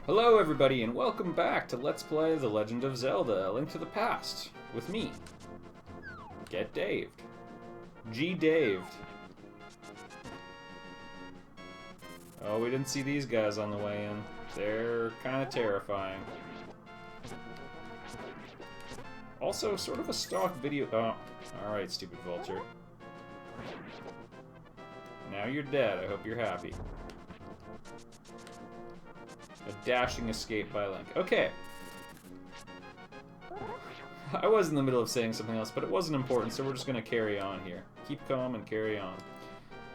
Hello everybody and welcome back to Let's Play The Legend of Zelda: A Link to the Past with me, Get Daved. G-Daved. Oh, we didn't see these guys on the way in. They're kind of terrifying. Also, sort of a stock video. Oh, alright, stupid vulture. Now you're dead. I hope you're happy. A dashing escape by Link. Okay. I was in the middle of saying something else, but it wasn't important, so we're just going to carry on here. Keep calm and carry on.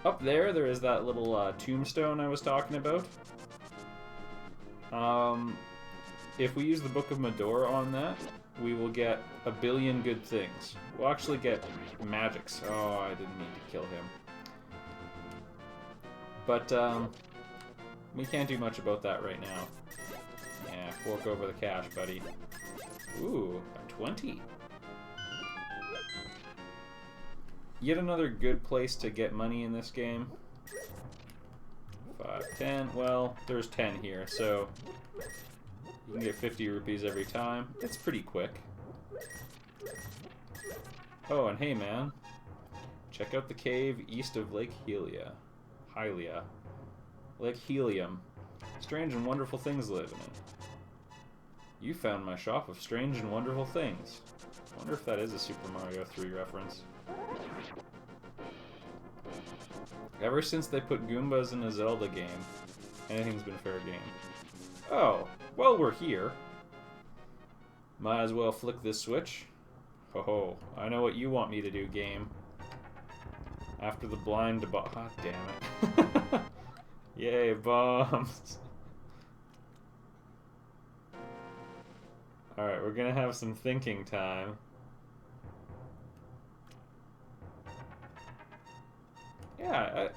Up there is that little tombstone I was talking about. If we use the Book of Medora on that, we will get 1 billion good things. We'll actually get magics. Oh, I didn't mean to kill him. But, we can't do much about that right now. Yeah, fork over the cash, buddy. Ooh, a 20. Yet another good place to get money in this game. 5, 10. Well, there's 10 here, so you can get 50 rupees every time. It's pretty quick. Oh, and hey, man. Check out the cave east of Lake Hylia. Lake Helium. Strange and wonderful things live in it. You found my shop of strange and wonderful things. I wonder if that is a Super Mario 3 reference. Ever since they put Goombas in a Zelda game, anything's been fair game. Oh, well, we're here. Might as well flick this switch. Ho ho, I know what you want me to do, game. After the blind God damn it. Yay, bombs. Alright, we're gonna have some thinking time. Yeah,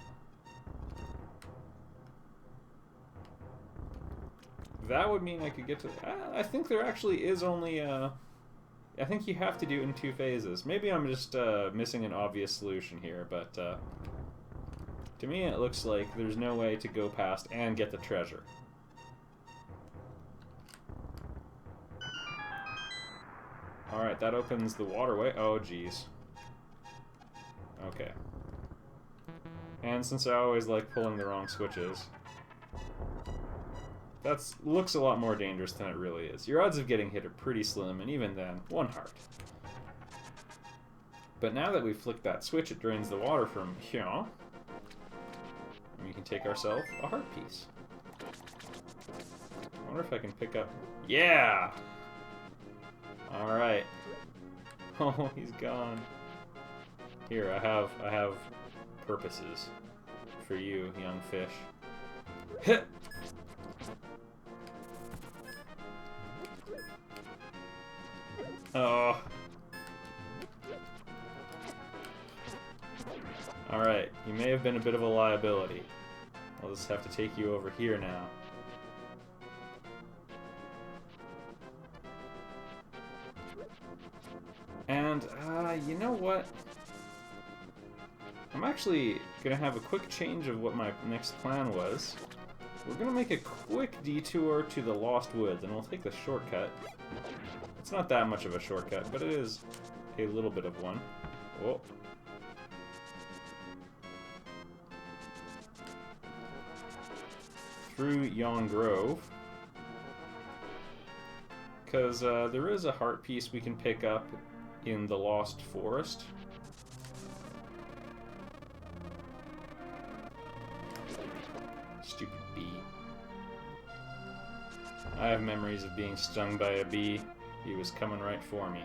that would mean I could get to... I think there actually is only... I think you have to do it in 2 phases. Maybe I'm just missing an obvious solution here, but... to me, it looks like there's no way to go past and get the treasure. Alright, that opens the waterway. Oh, jeez. Okay. And since I always like pulling the wrong switches, that looks a lot more dangerous than it really is. Your odds of getting hit are pretty slim, and even then, 1 heart. But now that we've flicked that switch, it drains the water from here. We can take ourselves a heart piece. I wonder if I can pick up... Yeah! Alright. Oh, he's gone. Here, I have purposes for you, young fish. Hit! Oh. Alright, you may have been a bit of a liability. I'll just have to take you over here now. And, you know what? I'm actually gonna have a quick change of what my next plan was. We're gonna make a quick detour to the Lost Woods, and we'll take the shortcut. It's not that much of a shortcut, but it is a little bit of one. Oh. Through Yon Grove, because there is a heart piece we can pick up in the Lost Forest. Stupid bee. I have memories of being stung by a bee. He was coming right for me.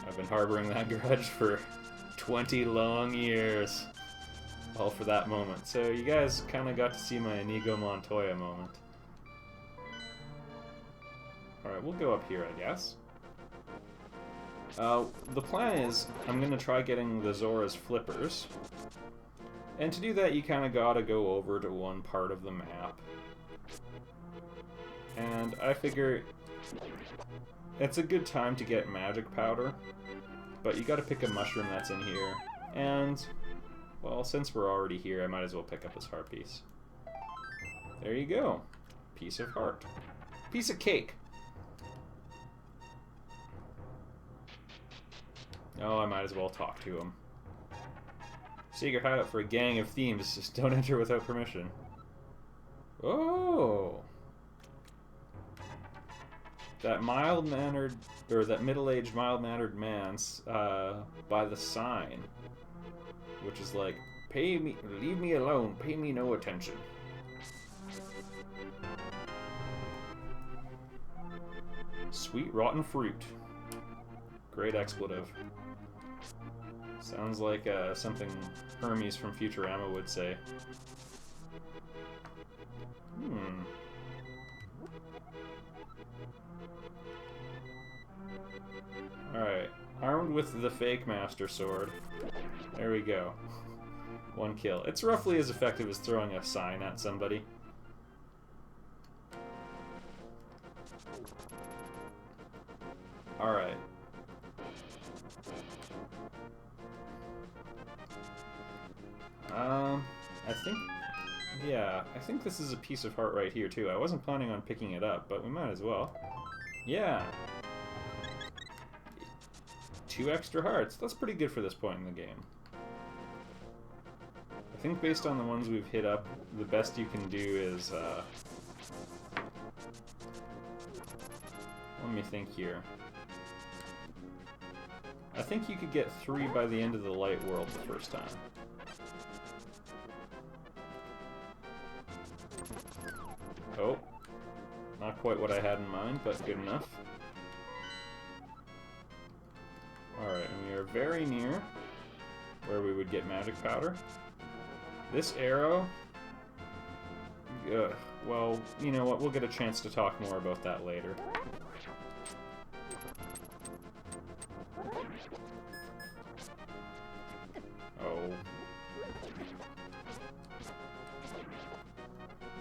I've been harboring that grudge for 20 long years. All for that moment. So you guys kind of got to see my Inigo Montoya moment. Alright, we'll go up here, I guess. The plan is, I'm going to try getting the Zora's flippers. And to do that, you kind of got to go over to one part of the map. And I figure it's a good time to get magic powder. But you got to pick a mushroom that's in here. And... well, since we're already here, I might as well pick up this heart piece. There you go. Piece of heart. Piece of cake. Oh, I might as well talk to him. Secret hideout for a gang of thieves. Just don't enter without permission. Oh! That mild-mannered, or that middle-aged mild-mannered man's by the sign. Which is like, pay me, leave me alone, pay me no attention. Sweet rotten fruit. Great expletive. Sounds like something Hermes from Futurama would say. Alright. Armed with the fake Master Sword. There we go. One kill. It's roughly as effective as throwing a sign at somebody. Alright. I think... Yeah, I think this is a piece of heart right here, too. I wasn't planning on picking it up, but we might as well. Yeah! 2 extra hearts. That's pretty good for this point in the game. I think based on the ones we've hit up, the best you can do is, let me think here. I think you could get 3 by the end of the light world the first time. Oh. Not quite what I had in mind, but good enough. Alright, and we are very near where we would get magic powder. This arrow... well, you know what, we'll get a chance to talk more about that later. Oh.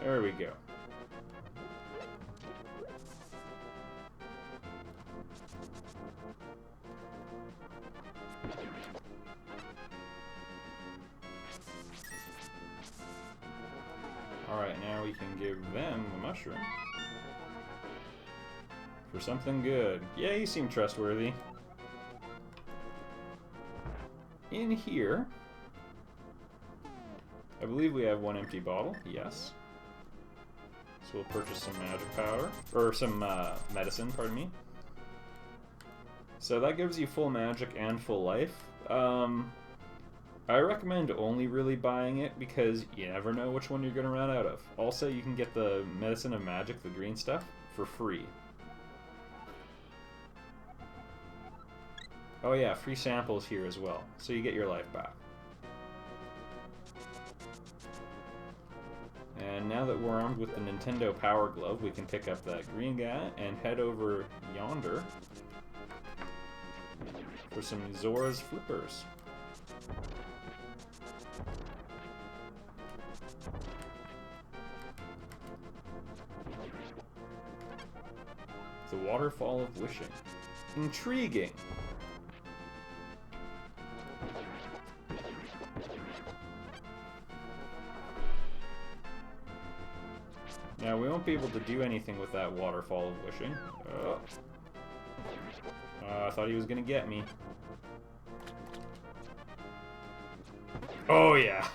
There we go. Alright, now we can give them the mushroom. For something good. Yeah, you seem trustworthy. In here, I believe we have 1 empty bottle. Yes. So we'll purchase some magic powder. Or some medicine, pardon me. So that gives you full magic and full life. I recommend only really buying it because you never know which one you're going to run out of. Also, you can get the Medicine of Magic, the green stuff, for free. Oh yeah, free samples here as well, so you get your life back. And now that we're armed with the Nintendo Power Glove, we can pick up that green guy and head over yonder for some Zora's flippers. The Waterfall of Wishing. Intriguing! Now, we won't be able to do anything with that Waterfall of Wishing. Oh. I thought he was gonna get me. Oh, yeah!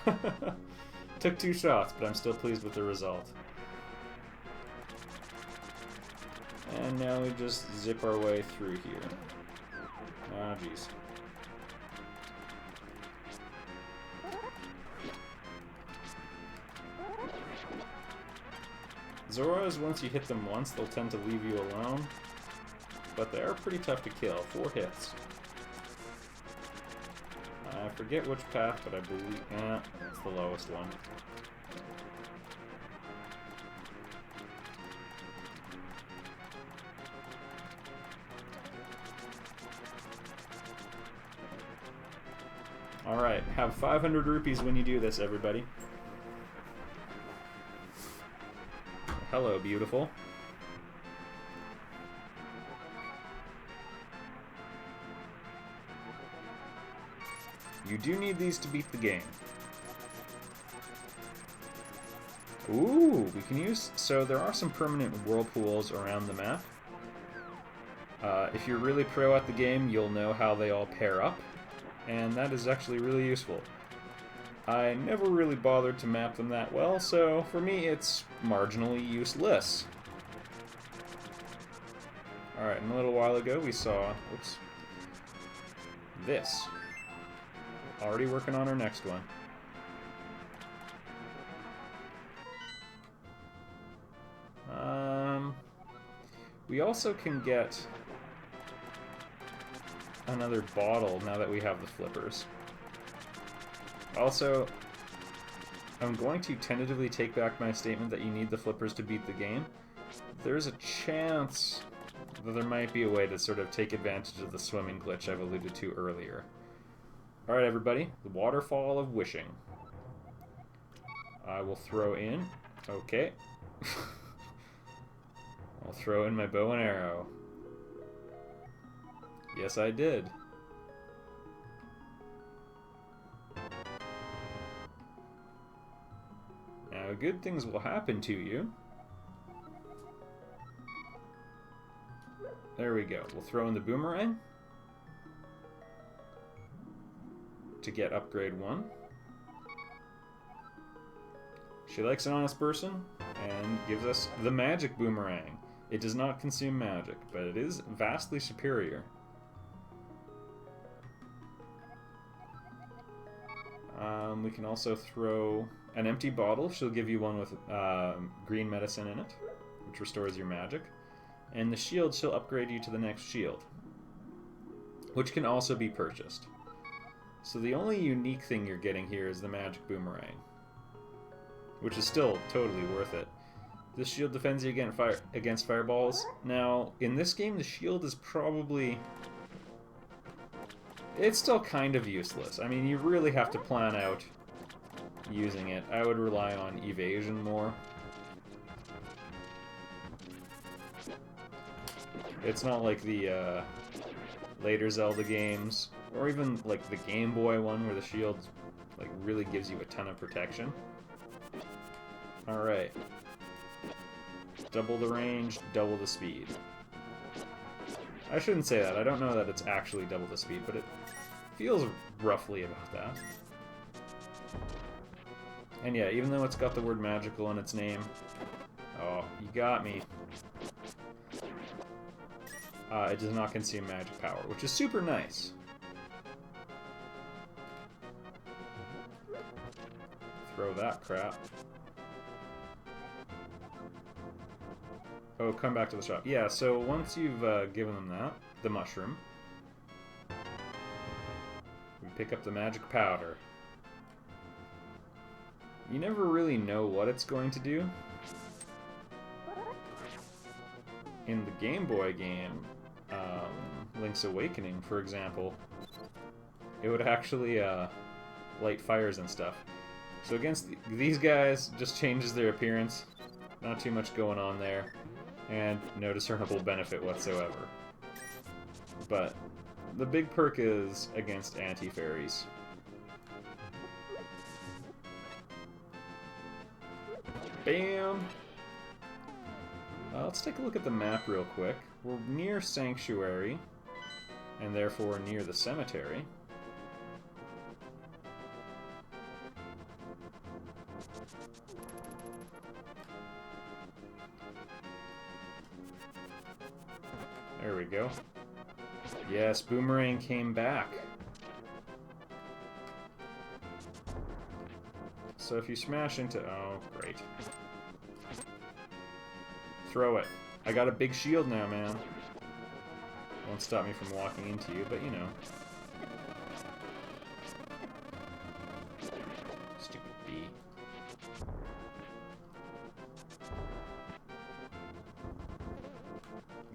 Took 2 shots, but I'm still pleased with the result. And now we just zip our way through here. Ah, jeez. Zoras, once you hit them once, they'll tend to leave you alone. But they are pretty tough to kill. 4 hits. I forget which path, but I believe... it's the lowest one. Alright, have 500 rupees when you do this, everybody. Hello, beautiful. You do need these to beat the game. Ooh, we can use... So there are some permanent whirlpools around the map. If you're really pro at the game, you'll know how they all pair up, and that is actually really useful. I never really bothered to map them that well, so for me it's marginally useless. Alright, and a little while ago we saw... Oops. This. Already working on our next one. We also can get another bottle now that we have the flippers. Also, I'm going to tentatively take back my statement that you need the flippers to beat the game. There's a chance that there might be a way to sort of take advantage of the swimming glitch I've alluded to earlier. Alright everybody, the Waterfall of Wishing. I will throw in... Okay. I'll throw in my bow and arrow. Yes, I did. Now, good things will happen to you. There we go. We'll throw in the boomerang to get upgrade 1. She likes an honest person and gives us the magic boomerang. It does not consume magic, but it is vastly superior. We can also throw an empty bottle. She'll give you one with green medicine in it, which restores your magic. And the shield, she'll upgrade you to the next shield, which can also be purchased. So the only unique thing you're getting here is the magic boomerang, which is still totally worth it. This shield defends you against fireballs. Now, in this game, the shield is probably... It's still kind of useless. I mean, you really have to plan out using it. I would rely on evasion more. It's not like the later Zelda games, or even like the Game Boy one where the shield like really gives you a ton of protection. Alright. Double the range, double the speed. I shouldn't say that. I don't know that it's actually double the speed, but it feels roughly about that. And yeah, even though it's got the word magical in its name... Oh, you got me. It does not consume magic power, which is super nice. Throw that crap. Oh, come back to the shop. Yeah, so once you've given them that, the mushroom, we pick up the magic powder. You never really know what it's going to do. In the Game Boy game, Link's Awakening, for example, it would actually light fires and stuff. So against these guys, just changes their appearance. Not too much going on there. And no discernible benefit whatsoever. But the big perk is against anti-fairies. Bam! Let's take a look at the map real quick. We're near Sanctuary, and therefore near the cemetery. There we go. Yes, Boomerang came back. So if you smash into... Oh, great. Throw it. I got a big shield now, man. Won't stop me from walking into you, but you know. Stupid bee.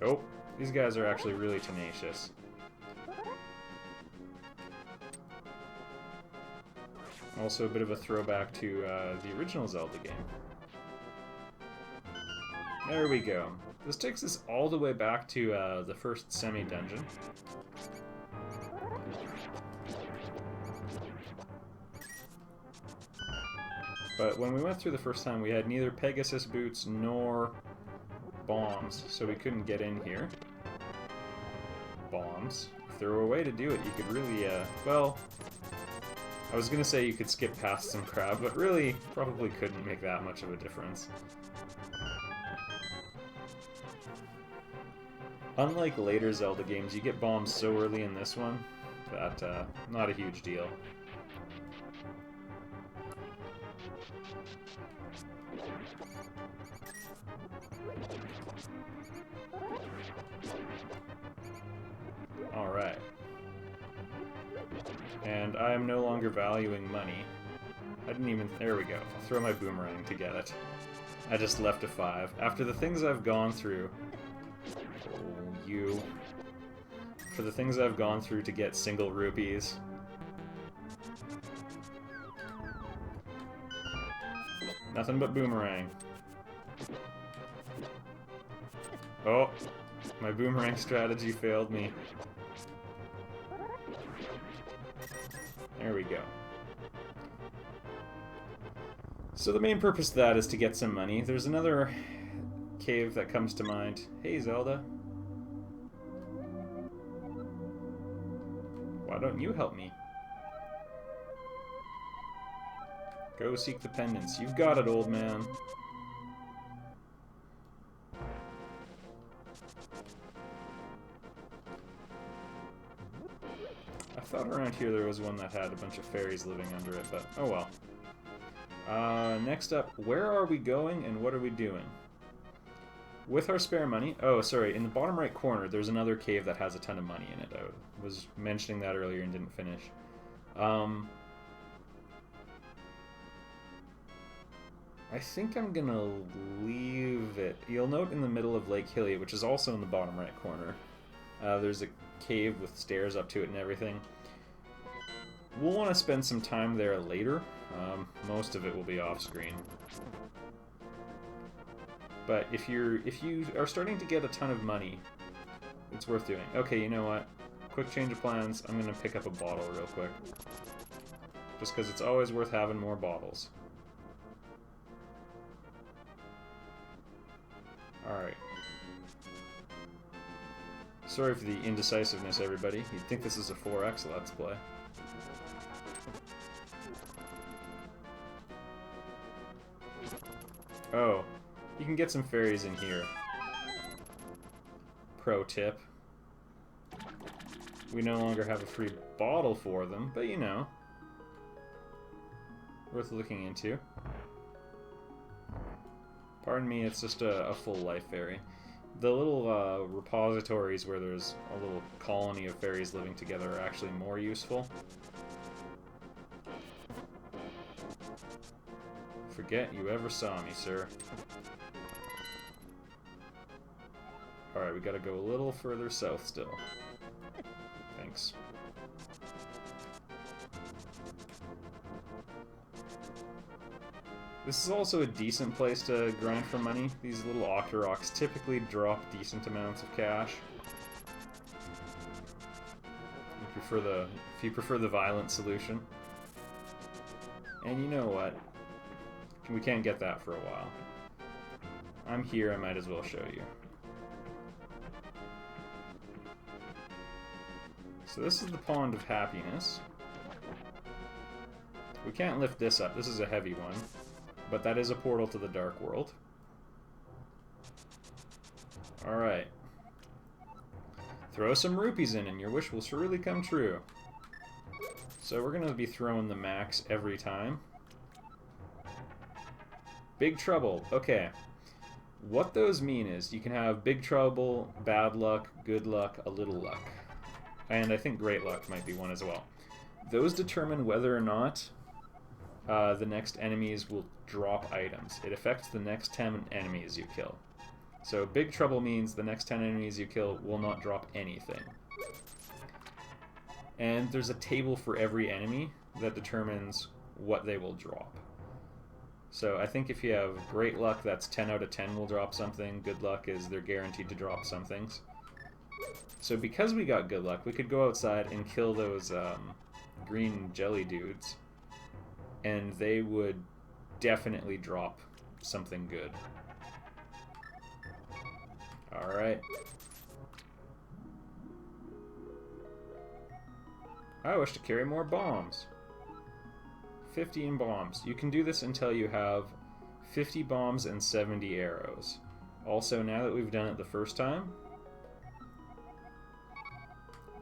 Nope. These guys are actually really tenacious. Also a bit of a throwback to the original Zelda game. There we go. This takes us all the way back to the first semi-dungeon. But when we went through the first time, we had neither Pegasus boots nor bombs, so we couldn't get in here. Bombs. If there were a way to do it, you could really, well, I was gonna say you could skip past some crab, but really, probably couldn't make that much of a difference. Unlike later Zelda games, you get bombs so early in this one that, not a huge deal. Alright. And I am no longer valuing money. I didn't even... There we go. I'll throw my boomerang to get it. I just left a 5. After the things I've gone through... Oh, you... For the things I've gone through to get single rupees... Nothing but boomerang. Oh! My boomerang strategy failed me. There we go. So the main purpose of that is to get some money. There's another cave that comes to mind. Hey, Zelda. Why don't you help me? Go seek the pendants. You've got it, old man. I thought around here there was one that had a bunch of fairies living under it, but oh well. Next up, where are we going and what are we doing? With our spare money... Oh, sorry, in the bottom right corner, there's another cave that has a ton of money in it. I was mentioning that earlier and didn't finish. I think I'm gonna leave it. You'll note in the middle of Lake Hilliot, which is also in the bottom right corner, there's a cave with stairs up to it and everything. We'll want to spend some time there later. Most of it will be off-screen. But if you are starting to get a ton of money, it's worth doing. Okay, you know what? Quick change of plans. I'm going to pick up a bottle real quick. Just because it's always worth having more bottles. Alright. Sorry for the indecisiveness, everybody. You'd think this is a 4X Let's Play. Oh, you can get some fairies in here. Pro tip. We no longer have a free bottle for them, but you know. Worth looking into. Pardon me, it's just a full life fairy. The little repositories where there's a little colony of fairies living together are actually more useful. Forget you ever saw me, sir. Alright, we gotta go a little further south still. Thanks. This is also a decent place to grind for money. These little Octoroks typically drop decent amounts of cash. If you prefer the violent solution. And you know what? We can't get that for a while. I'm here, I might as well show you. So this is the Pond of Happiness. We can't lift this up, this is a heavy one. But that is a portal to the Dark World. Alright. Throw some rupees in and your wish will surely come true. So we're going to be throwing the max every time. Big trouble. Okay. What those mean is you can have big trouble, bad luck, good luck, a little luck. And I think great luck might be one as well. Those determine whether or not the next enemies will drop items. It affects the next 10 enemies you kill. So big trouble means the next 10 enemies you kill will not drop anything. And there's a table for every enemy that determines what they will drop. So I think if you have great luck, that's 10 out of 10 will drop something. Good luck is they're guaranteed to drop some things. So because we got good luck, we could go outside and kill those green jelly dudes. And they would definitely drop something good. Alright. I wish to carry more bombs. 15 bombs. You can do this until you have 50 bombs and 70 arrows. Also, now that we've done it the first time,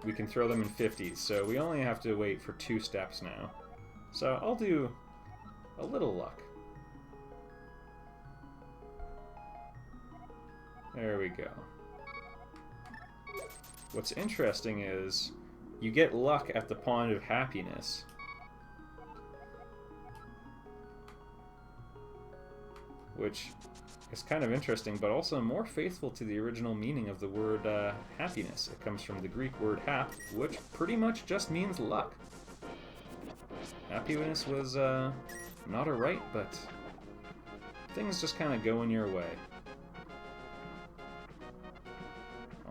we can throw them in 50s, so we only have to wait for 2 steps now. So I'll do a little luck. There we go. What's interesting is you get luck at the Pond of Happiness. Which is kind of interesting, but also more faithful to the original meaning of the word happiness. It comes from the Greek word hap, which pretty much just means luck. Happiness was not a right, but things just kind of going your way.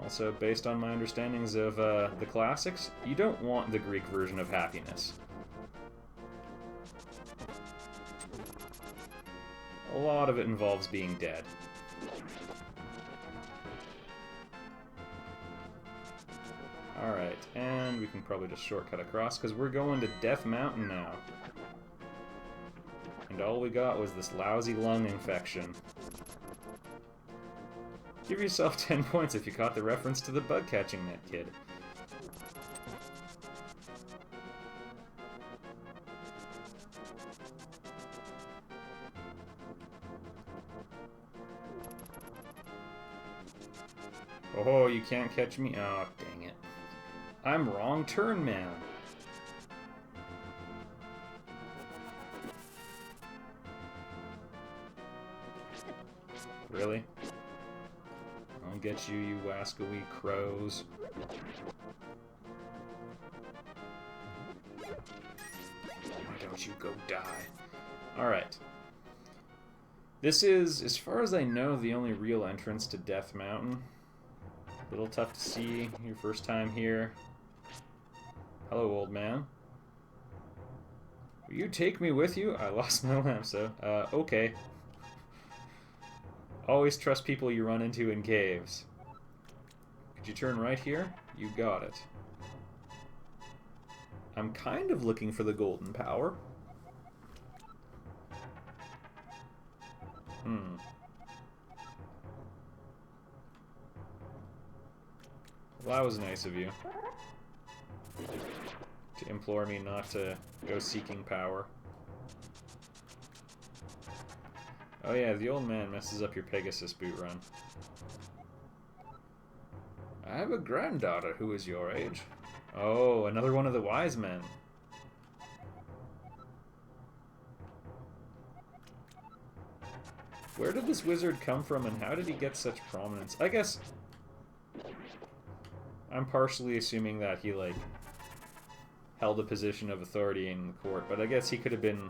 Also, based on my understandings of the classics, you don't want the Greek version of happiness. A lot of it involves being dead. Alright, and we can probably just shortcut across, because we're going to Death Mountain now. And all we got was this lousy lung infection. Give yourself 10 points if you caught the reference to the bug-catching net, kid. Oh, you can't catch me? Oh, dang it. I'm wrong turn, man. Really? I'll get you, you wascally crows. Why don't you go die? Alright. This is, as far as I know, the only real entrance to Death Mountain. A little tough to see your first time here. Hello, old man. Will you take me with you? I lost my lamp, so, okay. Always trust people you run into in caves. Could you turn right here? You got it. I'm kind of looking for the golden power. Well, that was nice of you. To implore me not to go seeking power. Oh yeah, the old man messes up your Pegasus boot run. I have a granddaughter who is your age. Oh, another one of the wise men. Where did this wizard come from and how did he get such prominence? I guess I'm partially assuming that he, like, held a position of authority in the court, but I guess he could have been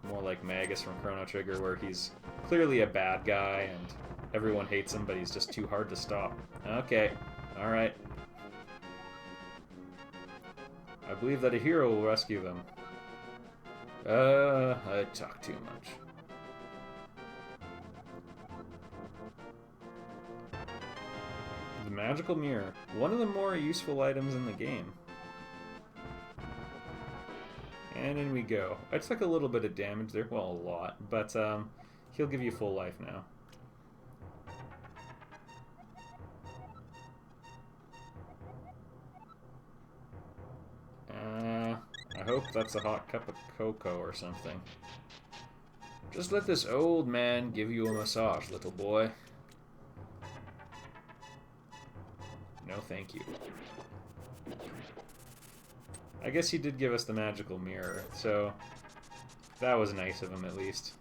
more like Magus from Chrono Trigger, where he's clearly a bad guy and everyone hates him, but he's just too hard to stop. Okay, alright. I believe that a hero will rescue them. I talk too much. The magical mirror. One of the more useful items in the game. And in we go. I took a little bit of damage there. Well, a lot. But he'll give you full life now. I hope that's a hot cup of cocoa or something. Just let this old man give you a massage, little boy. No, thank you. I guess he did give us the magical mirror, so that was nice of him at least.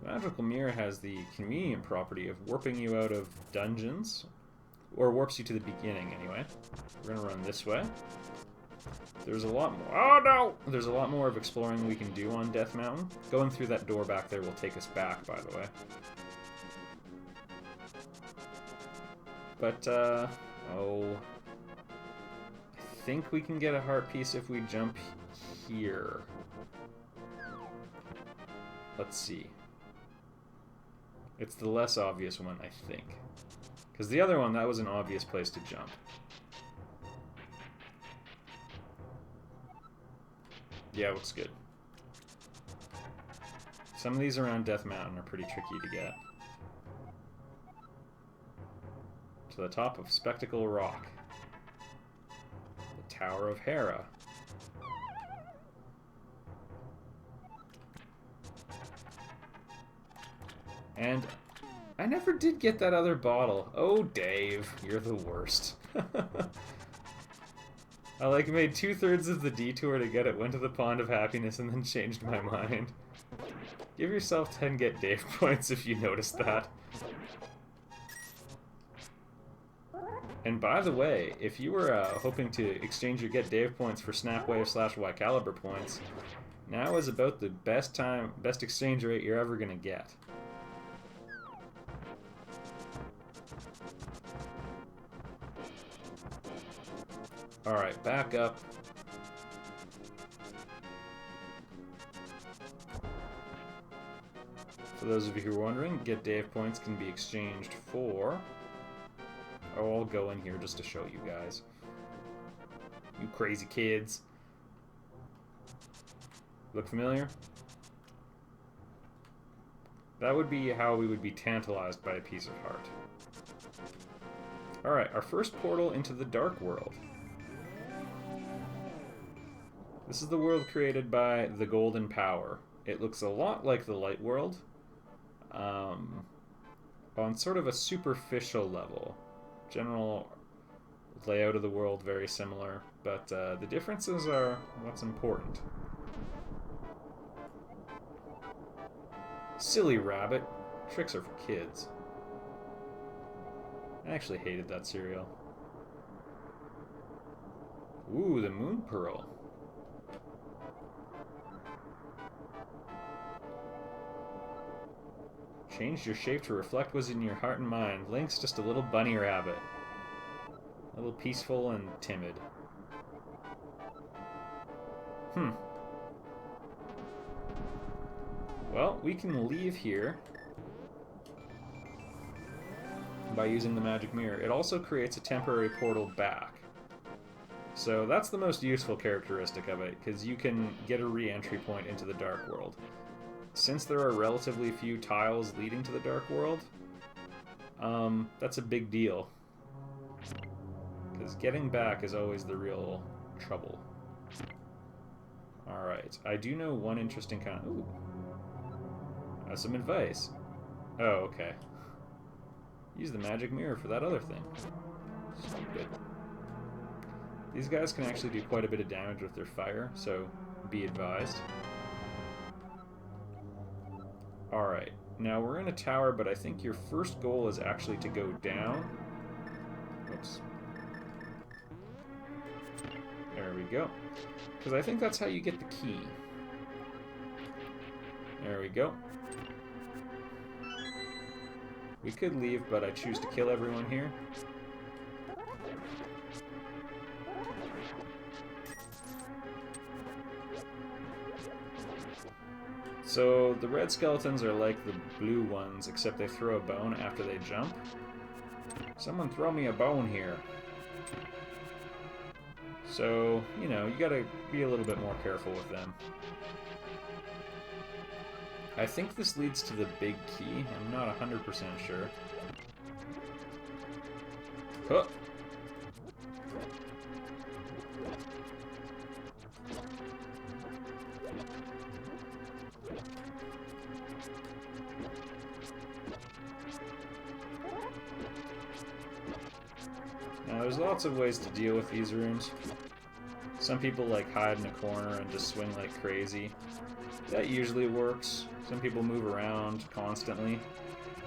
The magical mirror has the convenient property of warping you out of dungeons, or warps you to the beginning anyway. We're gonna run this way. There's a lot more. Oh no! There's a lot more of exploring we can do on Death Mountain. Going through that door back there will take us back, by the way. But, oh, I think we can get a heart piece if we jump here. Let's see. It's the less obvious one, I think. Because the other one, that was an obvious place to jump. Yeah, looks good. Some of these around Death Mountain are pretty tricky to get. To the top of Spectacle Rock. The Tower of Hera. And I never did get that other bottle. Oh, Dave, you're the worst. I like made 2/3 of the detour to get it, went to the Pond of Happiness, and then changed my mind. Give yourself 10 get Dave points if you noticed that. And by the way, if you were hoping to exchange your get Dave points for Snapwave / Y Caliber points, now is about the best exchange rate you're ever gonna get. Alright, back up. For those of you who are wondering, get Dave points can be exchanged for... Oh, I'll go in here just to show you guys. You crazy kids. Look familiar? That would be how we would be tantalized by a piece of heart. Alright, our first portal into the Dark World. This is the world created by the Golden Power. It looks a lot like the Light World, on sort of a superficial level. General layout of the world very similar, but the differences are what's important. Silly rabbit. Tricks are for kids. I actually hated that cereal. Ooh, the Moon Pearl. Changed your shape to reflect what's in your heart and mind. Link's just a little bunny rabbit. A little peaceful and timid. Well, we can leave here by using the magic mirror. It also creates a temporary portal back. So that's the most useful characteristic of it, because you can get a re-entry point into the Dark World. Since there are relatively few tiles leading to the Dark World, that's a big deal. Because getting back is always the real trouble. Alright, I do know one interesting kind of... Ooh. Some advice. Oh, okay. Use the magic mirror for that other thing. Stupid. These guys can actually do quite a bit of damage with their fire, so be advised. Alright, now we're in a tower, but I think your first goal is actually to go down. Oops. There we go. Because I think that's how you get the key. There we go. We could leave, but I choose to kill everyone here. So the red skeletons are like the blue ones, except they throw a bone after they jump. Someone throw me a bone here. So, you know, you gotta be a little bit more careful with them. I think this leads to the big key. I'm not 100% sure. Huh. Now, there's lots of ways to deal with these rooms. Some people like hide in a corner and just swing like crazy. That usually works. Some people move around constantly.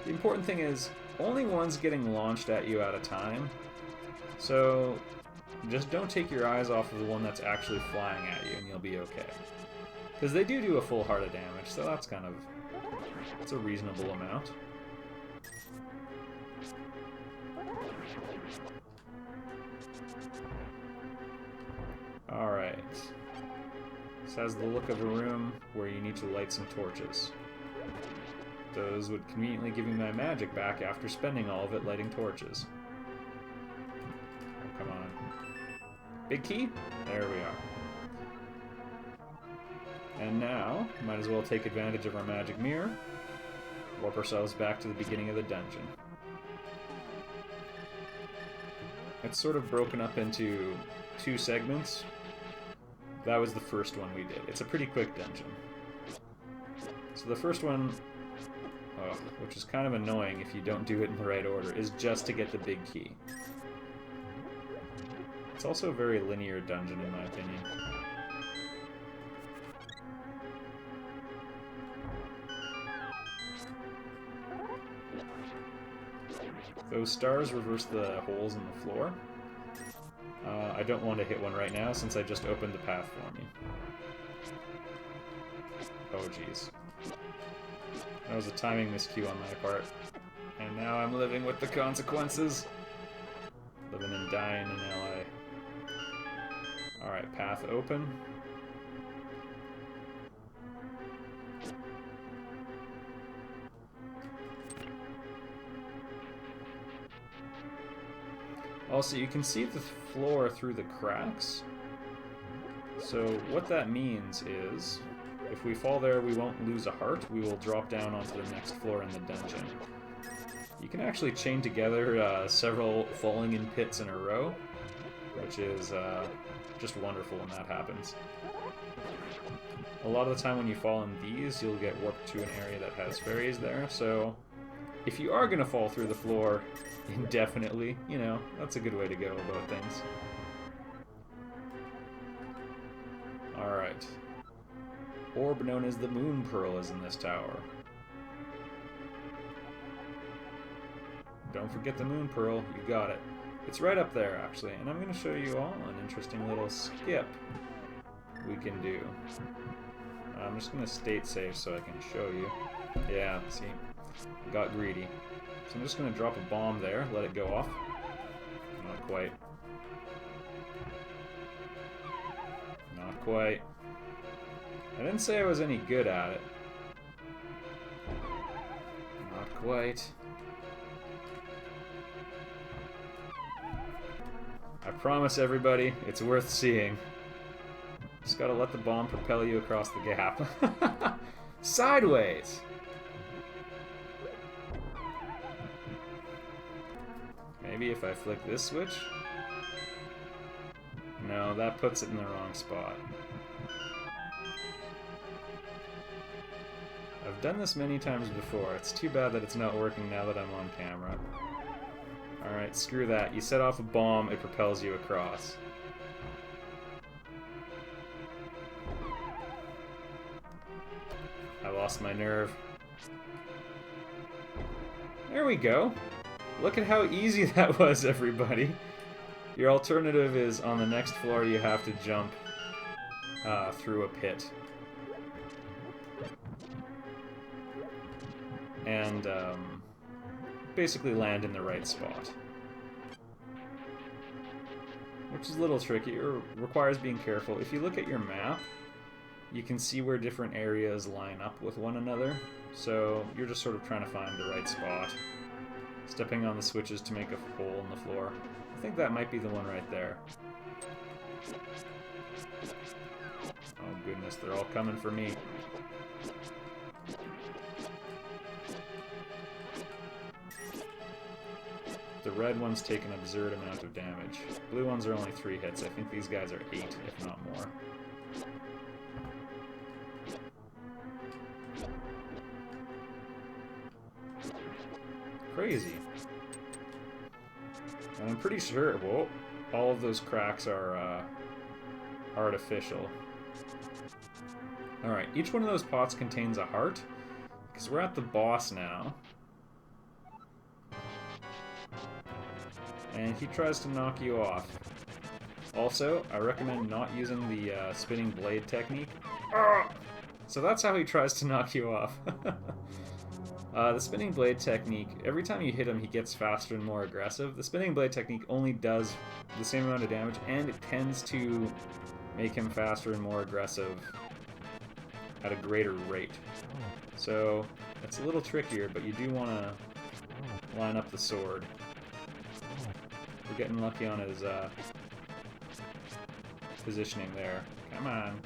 The important thing is, only one's getting launched at you at a time. So, just don't take your eyes off of the one that's actually flying at you and you'll be okay. Because they do a full heart of damage, so that's kind of... it's a reasonable amount. Alright. This has the look of a room where you need to light some torches. Those would conveniently give me my magic back after spending all of it lighting torches. Oh, come on. Big key? There we are. And now, might as well take advantage of our magic mirror. Warp ourselves back to the beginning of the dungeon. It's sort of broken up into 2 segments. That was the first one we did. It's a pretty quick dungeon. So the first one, which is kind of annoying if you don't do it in the right order, is just to get the big key. It's also a very linear dungeon in my opinion. Those stars reverse the holes in the floor. I don't want to hit one right now since I just opened the path for me. Oh jeez. That was a timing miscue on my part. And now I'm living with the consequences. Living and dying in LA. Alright, path open. Also, you can see the floor through the cracks. So what that means is, if we fall there, we won't lose a heart. We will drop down onto the next floor in the dungeon. You can actually chain together several falling in pits in a row, which is just wonderful when that happens. A lot of the time when you fall in these, you'll get warped to an area that has fairies there, so if you are going to fall through the floor indefinitely, you know, that's a good way to go about things. Alright. Orb known as the Moon Pearl is in this tower. Don't forget the Moon Pearl, you got it. It's right up there, actually, and I'm going to show you all an interesting little skip we can do. I'm just going to state save so I can show you. Yeah, see? Got greedy. So I'm just going to drop a bomb there, let it go off. Not quite. Not quite. I didn't say I was any good at it. Not quite. I promise everybody, it's worth seeing. Just gotta let the bomb propel you across the gap. Sideways! Maybe if I flick this switch? No, that puts it in the wrong spot. I've done this many times before. It's too bad that it's not working now that I'm on camera. Alright, screw that. You set off a bomb, it propels you across. I lost my nerve. There we go. Look at how easy that was, everybody. Your alternative is on the next floor you have to jump through a pit. And basically land in the right spot. Which is a little tricky, or requires being careful. If you look at your map, you can see where different areas line up with one another. So you're just sort of trying to find the right spot. Stepping on the switches to make a hole in the floor. I think that might be the one right there. Oh goodness, they're all coming for me. The red ones take an absurd amount of damage. Blue ones are only 3 hits. I think these guys are 8, if not more. Crazy. And I'm pretty sure, whoa, all of those cracks are artificial. Alright, each one of those pots contains a heart, because we're at the boss now. And he tries to knock you off. Also, I recommend not using the spinning blade technique. So that's how he tries to knock you off. The spinning blade technique, every time you hit him, he gets faster and more aggressive. The spinning blade technique only does the same amount of damage, and it tends to make him faster and more aggressive at a greater rate. So it's a little trickier, but you do want to line up the sword. We're getting lucky on his positioning there. Come on.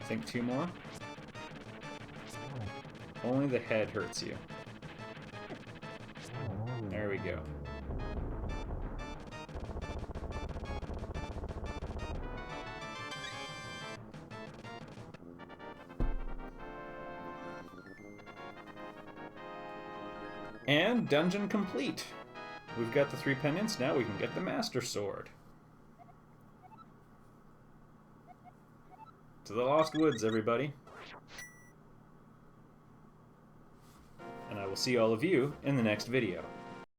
I think 2 more. Only the head hurts you. There we go. And dungeon complete. We've got the 3 pendants, now we can get the Master Sword. To the Lost Woods, everybody. And I will see all of you in the next video.